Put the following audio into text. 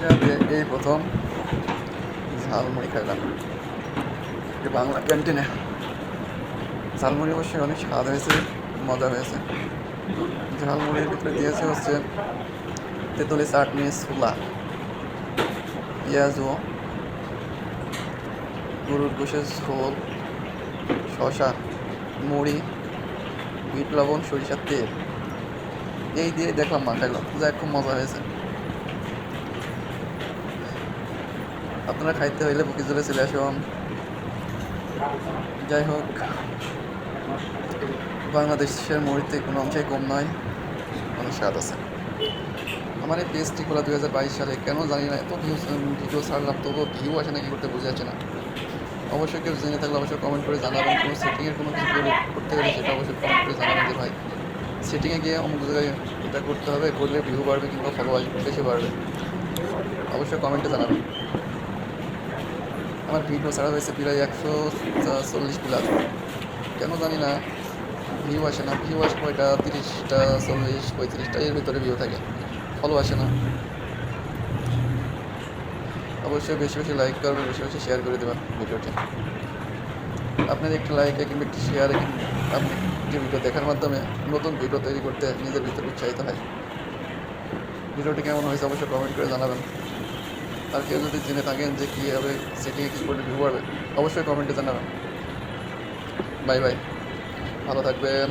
মালয়েশিয়াতে এই প্রথম ঝালমুড়ি খাইলাম বাংলা ক্যান্টিনে। ঝালমুড়ি অবশ্যই অনেক স্বাদ হয়েছে, মজা হয়েছে। ঝালমুড়ির ভিতরে দিয়েছে হচ্ছে তেঁতুলি চাটনি, ছোলা, পেঁয়াজু, গরুর গোশের ঝোল, শশা, মুড়ি, বিট লবণ, সরিষার তেল, এই দিয়ে দেখলাম মাখাইলাম, যা খুব মজা হয়েছে। আপনারা খাইতে হইলে বকিজলে চলে আসুন। যাই হোক, বাংলাদেশের মুড়িতে কোনো অংশেই কম নয়, অনেক স্বাদ আছে। আমার এই পেজটি খোলা 2022 সালে, কেন জানি না এত ভিডিও ছাড়লাম তবুও ভিউ আসে না, কি করতে বুঝে যাচ্ছে না। অবশ্যই কেউ জেনে থাকলে অবশ্যই কমেন্ট করে জানাবেন। কোনো সেটিংয়ের কোনো কিছু করতে গেলে সেটা অবশ্যই কমেন্ট করে জানাবেন যে ভাই সেটিংয়ে গিয়ে অমুক জায়গায় এটা করতে হবে, করলে ভিউ বাড়বে কিংবা ফলোয়ার বেশি বাড়বে, অবশ্যই কমেন্টে জানাবেন। আমার ভিডিও ছাড়া হয়েছে প্রায় 140 প্লাস, কেন জানি না ভিউ আসে না। ভিউ আসে কয়টা, 30টা, 40, 35টা, এর ভিতরে ভিউ থাকে, ফলো আসে না। অবশ্যই বেশি বেশি লাইক করবেন, বেশি বেশি শেয়ার করে দেবেন ভিডিওটি। আপনার একটি লাইকে কিংবা একটি শেয়ারে আপনি যে ভিডিও দেখার মাধ্যমে নতুন ভিডিও তৈরি করতে নিজের ভিতরে উৎসাহিত হয়। ভিডিওটি কেমন হয়েছে অবশ্যই কমেন্ট করে জানাবেন। আর কেউ যদি জেনে থাকেন যে কীভাবে সেটিংয়ে কী করলে ভিউ বাড়বে, অবশ্যই কমেন্টে জানাবেন। বাই বাই, ভালো থাকবেন।